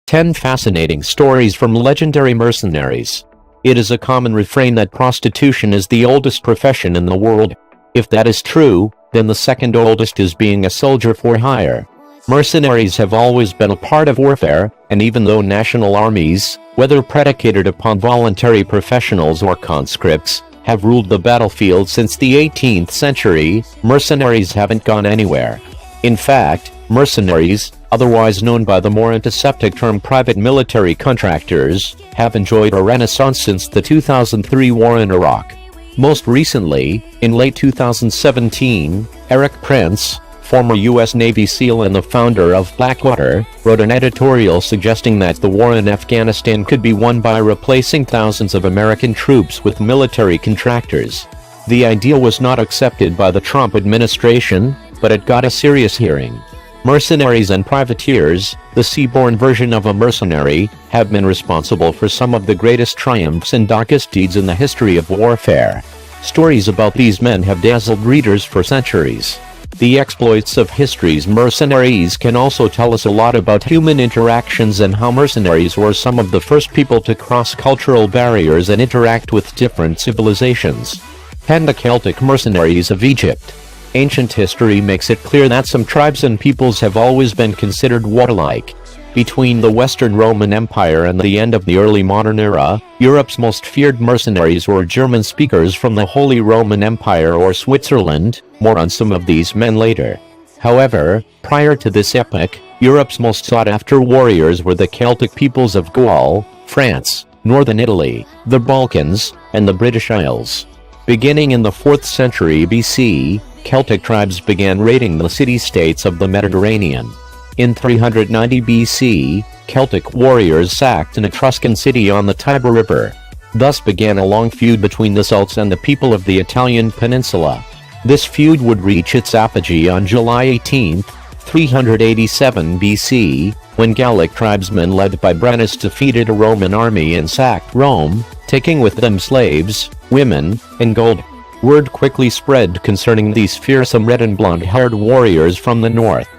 10 Fascinating Stories from Legendary Mercenaries. It is a common refrain that prostitution is the oldest profession in the world. If that is true, then the second oldest is being a soldier for hire. Mercenaries have always been a part of warfare, and even though national armies, whether predicated upon voluntary professionals or conscripts, have ruled the battlefield since the 18th century, mercenaries haven't gone anywhere. In fact, mercenaries, otherwise known by the more antiseptic term private military contractors, have enjoyed a renaissance since the 2003 war in Iraq. Most recently, in late 2017, Eric Prince, former U.S. Navy SEAL and the founder of Blackwater, wrote an editorial suggesting that the war in Afghanistan could be won by replacing thousands of American troops with military contractors. The idea was not accepted by the Trump administration, but it got a serious hearing. Mercenaries and privateers, the seaborne version of a mercenary, have been responsible for some of the greatest triumphs and darkest deeds in the history of warfare. Stories about these men have dazzled readers for centuries. The exploits of history's mercenaries can also tell us a lot about human interactions and how mercenaries were some of the first people to cross cultural barriers and interact with different civilizations. And the Celtic mercenaries of Egypt. Ancient history makes it clear that some tribes and peoples have always been considered warlike. Between the Western Roman Empire and the end of the early modern era, Europe's most feared mercenaries were German speakers from the Holy Roman Empire or Switzerland. More on some of these men later. However, prior to this epoch, Europe's most sought-after warriors were the Celtic peoples of Gaul, France, northern Italy, the Balkans, and the British Isles. Beginning in the 4th century BC, Celtic tribes began raiding the city-states of the Mediterranean. In 390 BC, Celtic warriors sacked an Etruscan city on the Tiber River. Thus began a long feud between the Celts and the people of the Italian peninsula. This feud would reach its apogee on July 18, 387 BC, when Gallic tribesmen led by Brennus defeated a Roman army and sacked Rome, taking with them slaves, women, and gold. Word quickly spread concerning these fearsome red and blonde-haired warriors from the north.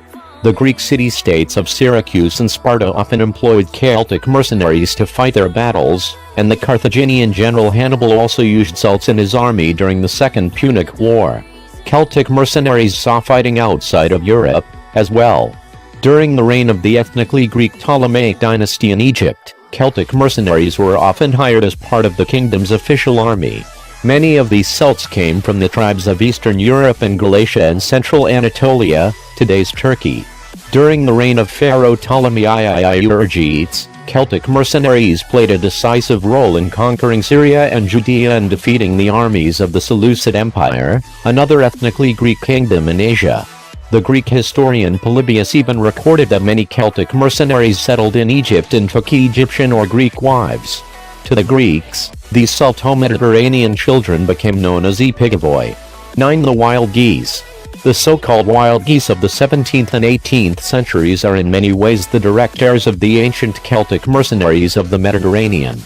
The Greek city-states of Syracuse and Sparta often employed Celtic mercenaries to fight their battles, and the Carthaginian general Hannibal also used Celts in his army during the Second Punic War. Celtic mercenaries saw fighting outside of Europe, as well. During the reign of the ethnically Greek Ptolemaic dynasty in Egypt, Celtic mercenaries were often hired as part of the kingdom's official army. Many of these Celts came from the tribes of Eastern Europe and Galatia and Central Anatolia, today's Turkey. During the reign of Pharaoh Ptolemy Iuergetes, Celtic mercenaries played a decisive role in conquering Syria and Judea and defeating the armies of the Seleucid Empire, another ethnically Greek kingdom in Asia. The Greek historian Polybius even recorded that many Celtic mercenaries settled in Egypt and took Egyptian or Greek wives. To the Greeks, these Celto-Mediterranean children became known as epigavoi. 9. The wild geese. The so-called wild geese of the 17th and 18th centuries are in many ways the direct heirs of the ancient Celtic mercenaries of the Mediterranean.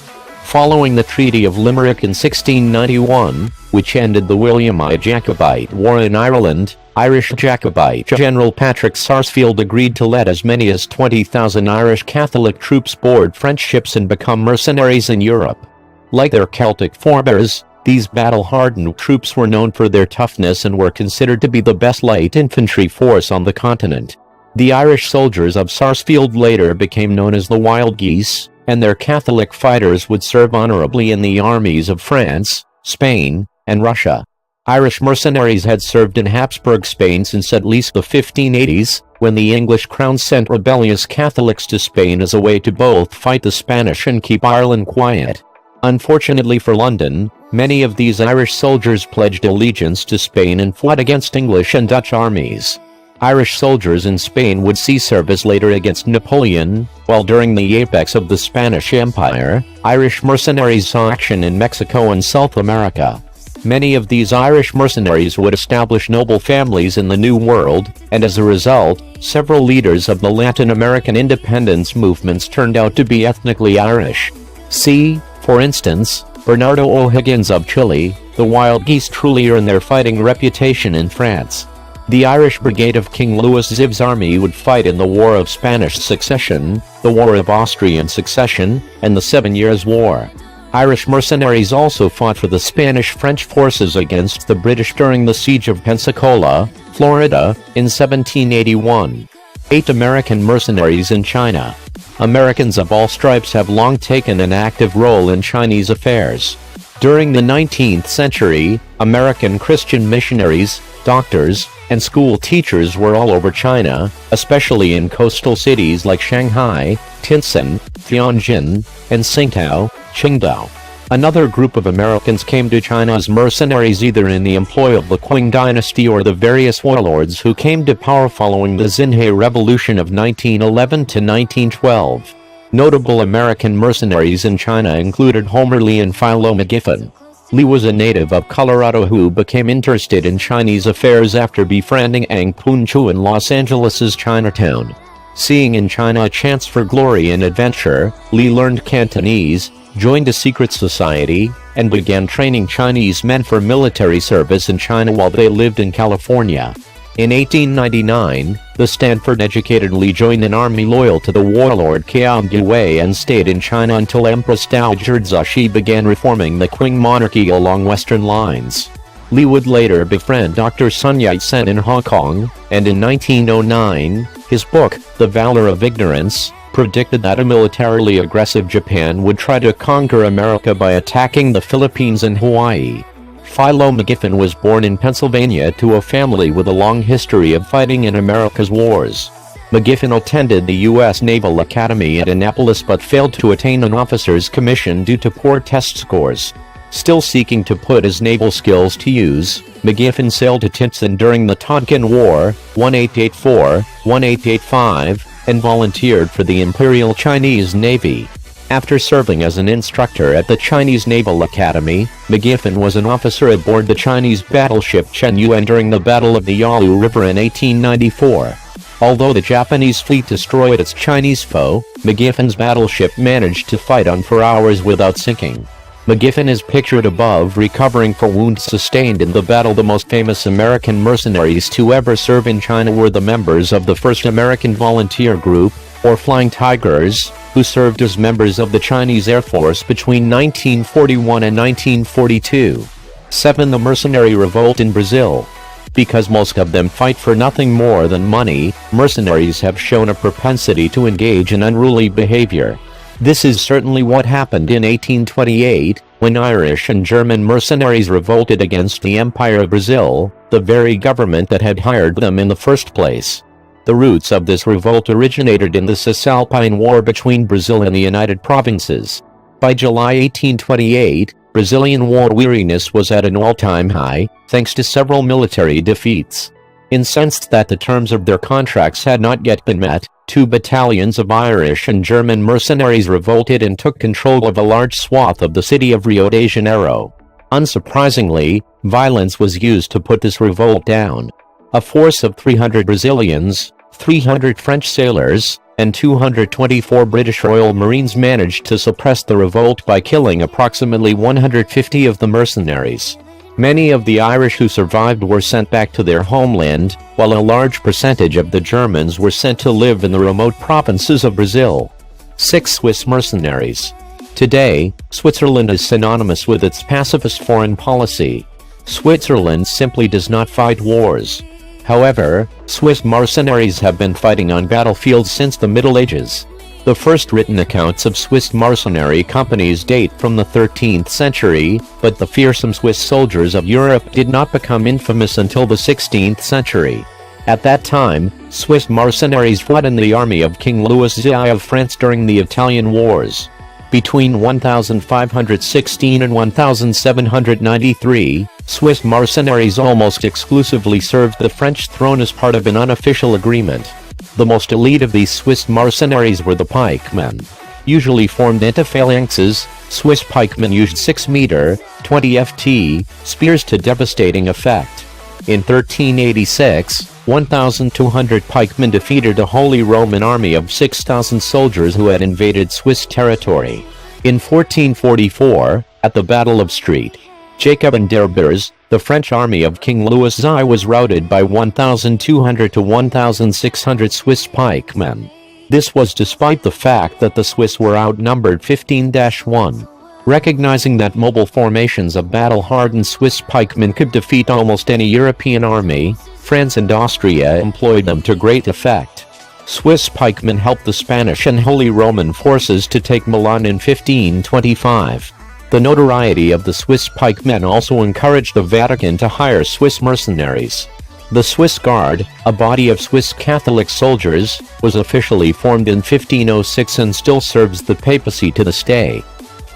Following the Treaty of Limerick in 1691, which ended the Williamite Jacobite War in Ireland, Irish Jacobite General Patrick Sarsfield agreed to let as many as 20,000 Irish Catholic troops board French ships and become mercenaries in Europe. Like their Celtic forebears, these battle-hardened troops were known for their toughness and were considered to be the best light infantry force on the continent. The Irish soldiers of Sarsfield later became known as the Wild Geese, and their Catholic fighters would serve honorably in the armies of France, Spain, and Russia. Irish mercenaries had served in Habsburg Spain since at least the 1580s, when the English crown sent rebellious Catholics to Spain as a way to both fight the Spanish and keep Ireland quiet. Unfortunately for London, many of these Irish soldiers pledged allegiance to Spain and fought against English and Dutch armies. Irish soldiers in Spain would see service later against Napoleon, while during the apex of the Spanish Empire, Irish mercenaries saw action in Mexico and South America. Many of these Irish mercenaries would establish noble families in the New World, and as a result, several leaders of the Latin American independence movements turned out to be ethnically Irish. See, for instance, Bernardo O'Higgins of Chile. The wild geese truly earned their fighting reputation in France. The Irish Brigade of King Louis Xiv's army would fight in the War of Spanish Succession, the War of Austrian Succession, and the 7 Years' War. Irish mercenaries also fought for the Spanish-French forces against the British during the Siege of Pensacola, Florida, in 1781. 8 American mercenaries in China. Americans of all stripes have long taken an active role in Chinese affairs. During the 19th century, American Christian missionaries, doctors, and school teachers were all over China, especially in coastal cities like Shanghai, Tientsin, Tianjin, and Tsingtao, Qingdao. Another group of Americans came to China as mercenaries either in the employ of the Qing dynasty or the various warlords who came to power following the Xinhai Revolution of 1911 to 1912. Notable American mercenaries in China included Homer Lee and Philo McGiffin. Lee was a native of Colorado who became interested in Chinese affairs after befriending Ang Poon-chu in Los Angeles' Chinatown. Seeing in China a chance for glory and adventure, Lee learned Cantonese, joined a secret society, and began training Chinese men for military service in China while they lived in California. In 1899, the Stanford-educated Lee joined an army loyal to the warlord Qiao Guwei and stayed in China until Empress Dowager Cixi began reforming the Qing monarchy along western lines. Lee would later befriend Dr. Sun Yat-sen in Hong Kong, and in 1909, his book, The Valor of Ignorance, predicted that a militarily aggressive Japan would try to conquer America by attacking the Philippines and Hawaii. Philo McGiffin was born in Pennsylvania to a family with a long history of fighting in America's wars. McGiffin attended the U.S. Naval Academy at Annapolis but failed to attain an officer's commission due to poor test scores. Still seeking to put his naval skills to use, McGiffin sailed to Tientsin during the Tonkin War, 1884-1885, and volunteered for the Imperial Chinese Navy. After serving as an instructor at the Chinese Naval Academy, McGiffin was an officer aboard the Chinese battleship Chen Yuan during the Battle of the Yalu River in 1894. Although the Japanese fleet destroyed its Chinese foe, McGiffin's battleship managed to fight on for hours without sinking. McGiffin is pictured above recovering from wounds sustained in the battle. The most famous American mercenaries to ever serve in China were the members of the 1st American Volunteer Group, or Flying Tigers, who served as members of the Chinese Air Force between 1941 and 1942. 7. The Mercenary Revolt in Brazil. Because most of them fight for nothing more than money, mercenaries have shown a propensity to engage in unruly behavior. This is certainly what happened in 1828, when Irish and German mercenaries revolted against the Empire of Brazil, the very government that had hired them in the first place. The roots of this revolt originated in the Cisalpine War between Brazil and the United Provinces. By July 1828, Brazilian war weariness was at an all-time high, thanks to several military defeats. Incensed that the terms of their contracts had not yet been met, 2 battalions of Irish and German mercenaries revolted and took control of a large swath of the city of Rio de Janeiro. Unsurprisingly, violence was used to put this revolt down. A force of 300 Brazilians, 300 French sailors, and 224 British Royal Marines managed to suppress the revolt by killing approximately 150 of the mercenaries. Many of the Irish who survived were sent back to their homeland, while a large percentage of the Germans were sent to live in the remote provinces of Brazil. 6. Swiss mercenaries. Today, Switzerland is synonymous with its pacifist foreign policy. Switzerland simply does not fight wars. However, Swiss mercenaries have been fighting on battlefields since the Middle Ages. The first written accounts of Swiss mercenary companies date from the 13th century, but the fearsome Swiss soldiers of Europe did not become infamous until the 16th century. At that time, Swiss mercenaries fought in the army of King Louis XI of France during the Italian Wars. Between 1516 and 1793, Swiss mercenaries almost exclusively served the French throne as part of an unofficial agreement. The most elite of these Swiss mercenaries were the pikemen. Usually formed into phalanxes, Swiss pikemen used 6-meter, 20 ft spears to devastating effect. In 1386, 1,200 pikemen defeated a Holy Roman army of 6,000 soldiers who had invaded Swiss territory. In 1444, at the Battle of Street, Jacob and Derbers, the French army of King Louis I was routed by 1,200 to 1,600 Swiss pikemen. This was despite the fact that the Swiss were outnumbered 15-1. Recognizing that mobile formations of battle-hardened Swiss pikemen could defeat almost any European army, France and Austria employed them to great effect. Swiss pikemen helped the Spanish and Holy Roman forces to take Milan in 1525. The notoriety of the Swiss pikemen also encouraged the Vatican to hire Swiss mercenaries. The Swiss Guard, a body of Swiss Catholic soldiers, was officially formed in 1506 and still serves the papacy to this day.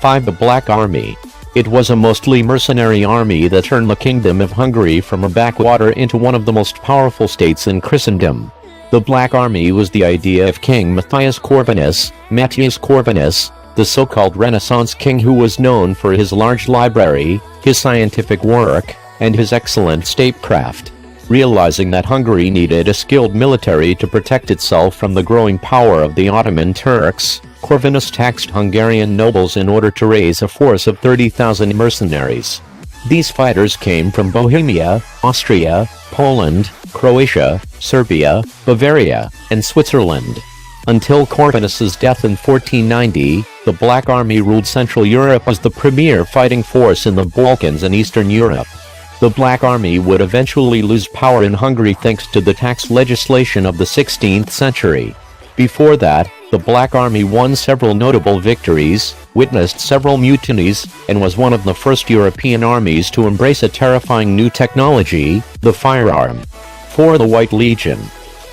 5. The Black Army. It was a mostly mercenary army that turned the Kingdom of Hungary from a backwater into one of the most powerful states in Christendom. The Black Army was the idea of King Matthias Corvinus, the so-called Renaissance king who was known for his large library, his scientific work, and his excellent statecraft. Realizing that Hungary needed a skilled military to protect itself from the growing power of the Ottoman Turks, Corvinus taxed Hungarian nobles in order to raise a force of 30,000 mercenaries. These fighters came from Bohemia, Austria, Poland, Croatia, Serbia, Bavaria, and Switzerland. Until Corvinus's death in 1490, the Black Army ruled Central Europe as the premier fighting force in the Balkans and Eastern Europe. The Black Army would eventually lose power in Hungary thanks to the tax legislation of the 16th century. Before that, the Black Army won several notable victories, witnessed several mutinies, and was one of the first European armies to embrace a terrifying new technology, the firearm. 4. The White Legion.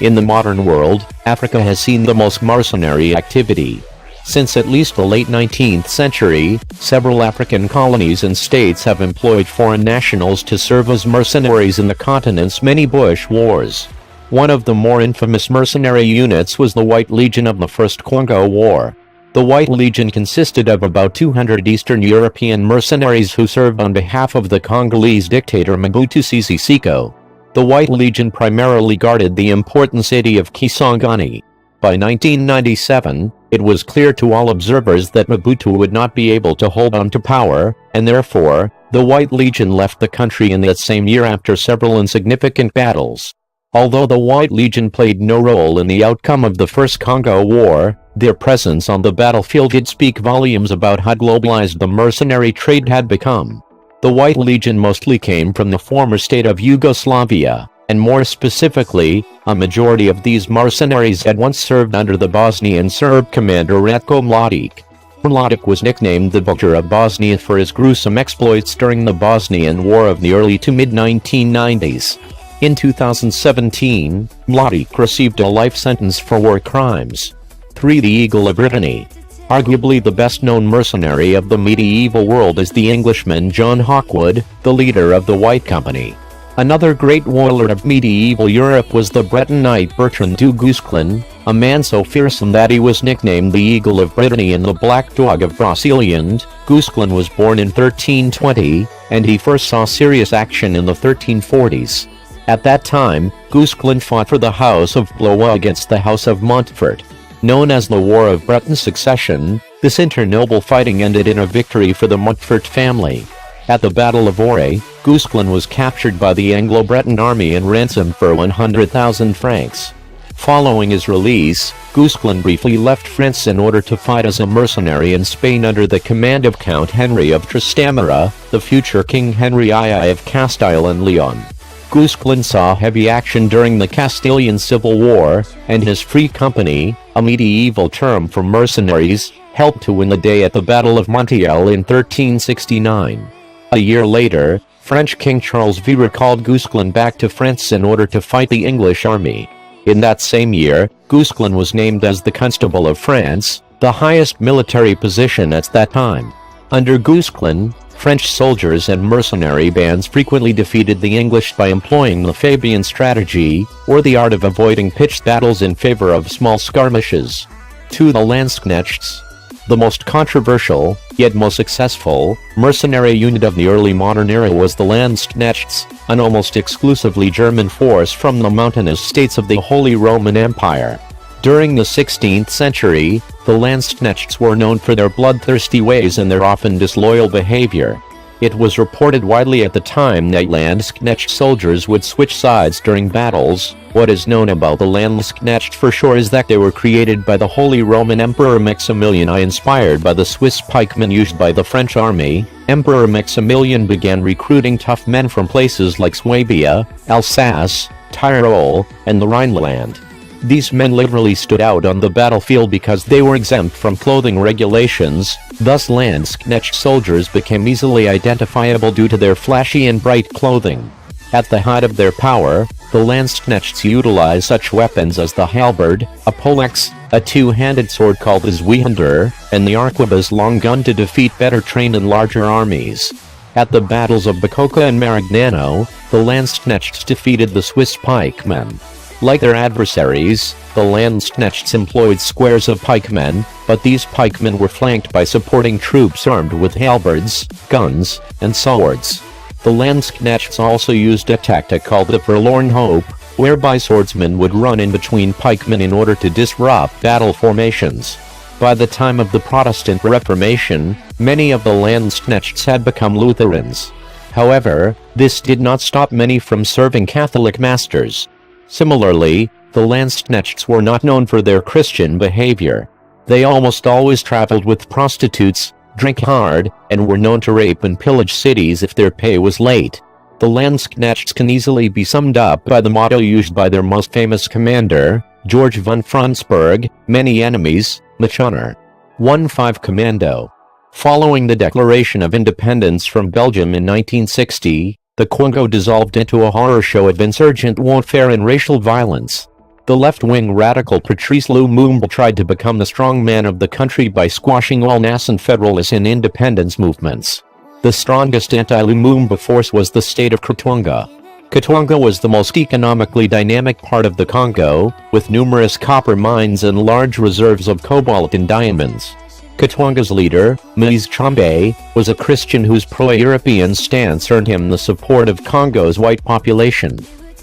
In the modern world, Africa has seen the most mercenary activity. Since at least the late 19th century, several African colonies and states have employed foreign nationals to serve as mercenaries in the continent's many bush wars. One of the more infamous mercenary units was the White Legion of the First Congo War. The White Legion consisted of about 200 Eastern European mercenaries who served on behalf of the Congolese dictator Mobutu Sese Seko. The White Legion primarily guarded the important city of Kisangani. By 1997, it was clear to all observers that Mobutu would not be able to hold on to power, and therefore, the White Legion left the country in that same year after several insignificant battles. Although the White Legion played no role in the outcome of the First Congo War, their presence on the battlefield did speak volumes about how globalized the mercenary trade had become. The White Legion mostly came from the former state of Yugoslavia, and more specifically, a majority of these mercenaries had once served under the Bosnian Serb commander Ratko Mladic. Mladic was nicknamed the Butcher of Bosnia for his gruesome exploits during the Bosnian War of the early to mid-1990s. In 2017, Mladic received a life sentence for war crimes. 3. The Eagle of Brittany. Arguably the best-known mercenary of the medieval world is the Englishman John Hawkwood, the leader of the White Company. Another great warlord of medieval Europe was the Breton knight Bertrand du Guesclin, a man so fearsome that he was nicknamed the Eagle of Brittany and the Black Dog of Brocéliande. Guesclin was born in 1320, and he first saw serious action in the 1340s. At that time, Guesclin fought for the House of Blois against the House of Montfort. Known as the War of Breton Succession, this internoble fighting ended in a victory for the Montfort family. At the Battle of Auray, Guesclin was captured by the Anglo-Breton army and ransomed for 100,000 francs. Following his release, Guesclin briefly left France in order to fight as a mercenary in Spain under the command of Count Henry of Trastamara, the future King Henry II of Castile and Leon. Guesclin saw heavy action during the Castilian Civil War, and his Free Company, a medieval term for mercenaries, helped to win the day at the Battle of Montiel in 1369. A year later, French King Charles V recalled Guesclin back to France in order to fight the English army. In that same year, Guesclin was named as the Constable of France, the highest military position at that time. Under Guesclin, French soldiers and mercenary bands frequently defeated the English by employing the Fabian strategy, or the art of avoiding pitched battles in favor of small skirmishes. 2. The Landsknechts. The most controversial, yet most successful, mercenary unit of the early modern era was the Landsknechts, an almost exclusively German force from the mountainous states of the Holy Roman Empire. During the 16th century, the Landsknechts were known for their bloodthirsty ways and their often disloyal behavior. It was reported widely at the time that Landsknecht soldiers would switch sides during battles. What is known about the Landsknecht for sure is that they were created by the Holy Roman Emperor Maximilian I, inspired by the Swiss pikemen used by the French army. Emperor Maximilian began recruiting tough men from places like Swabia, Alsace, Tyrol, and the Rhineland. These men literally stood out on the battlefield because they were exempt from clothing regulations. Thus Landsknecht soldiers became easily identifiable due to their flashy and bright clothing. At the height of their power, the Landsknechts utilized such weapons as the halberd, a poleaxe, a two-handed sword called the Zweihander, and the arquebus long gun to defeat better trained and larger armies. At the battles of Bicocca and Marignano, the Landsknechts defeated the Swiss pikemen. Like their adversaries, the Landsknechts employed squares of pikemen, but these pikemen were flanked by supporting troops armed with halberds, guns, and swords. The Landsknechts also used a tactic called the forlorn hope, whereby swordsmen would run in between pikemen in order to disrupt battle formations. By the time of the Protestant Reformation, many of the Landsknechts had become Lutherans. However, this did not stop many from serving Catholic masters. Similarly, the Landsknechts were not known for their Christian behavior. They almost always traveled with prostitutes, drank hard, and were known to rape and pillage cities if their pay was late. The Landsknechts can easily be summed up by the motto used by their most famous commander, George von Frundsberg: many enemies, much honor. 1-5 Commando. Following the declaration of independence from Belgium in 1960, the Congo dissolved into a horror show of insurgent warfare and racial violence. The left-wing radical Patrice Lumumba tried to become the strongman of the country by squashing all nascent federalist and independence movements. The strongest anti-Lumumba force was the state of Katanga. Katanga was the most economically dynamic part of the Congo, with numerous copper mines and large reserves of cobalt and diamonds. Katanga's leader, Moise Tshombe, was a Christian whose pro-European stance earned him the support of Congo's white population.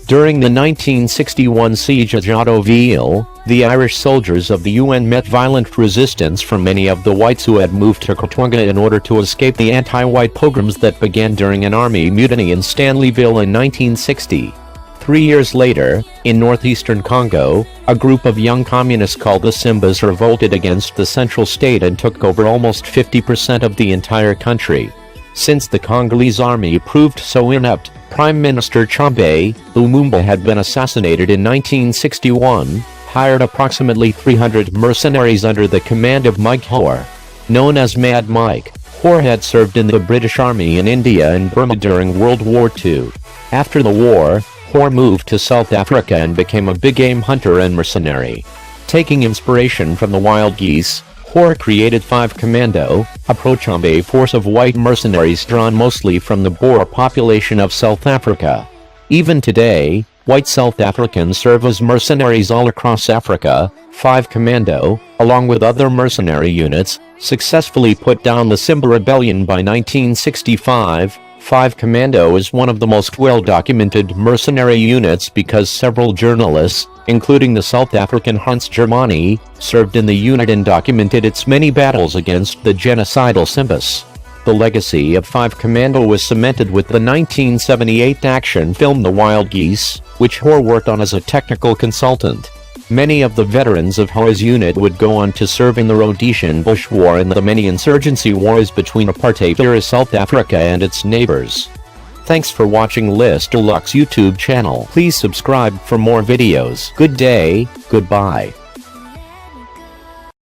During the 1961 siege at Jadotville, the Irish soldiers of the UN met violent resistance from many of the whites who had moved to Katanga in order to escape the anti-white pogroms that began during an army mutiny in Stanleyville in 1960. 3 years later, in northeastern Congo, a group of young communists called the Simbas revolted against the central state and took over almost 50% of the entire country. Since the Congolese army proved so inept, Prime Minister Tshombe, Lumumba had been assassinated in 1961, hired approximately 300 mercenaries under the command of Mike Hoare. Known as Mad Mike, Hoare had served in the British Army in India and Burma during World War II. After the war, Hoare moved to South Africa and became a big-game hunter and mercenary. Taking inspiration from the wild geese, Hoare created 5 Commando, a pro-Tshombe force of white mercenaries drawn mostly from the Boer population of South Africa. Even today, white South Africans serve as mercenaries all across Africa. 5 Commando, along with other mercenary units, successfully put down the Simba Rebellion by 1965. 5 Commando is one of the most well-documented mercenary units because several journalists, including the South African Hans Germani, served in the unit and documented its many battles against the genocidal Simbas. The legacy of 5 Commando was cemented with the 1978 action film The Wild Geese, which Hoare worked on as a technical consultant. Many of the veterans of Hoare's unit would go on to serve in the Rhodesian Bush War and the many insurgency wars between apartheid-era South Africa and its neighbors. Thanks for watching List Deluxe YouTube channel. Please subscribe for more videos. Good day, goodbye.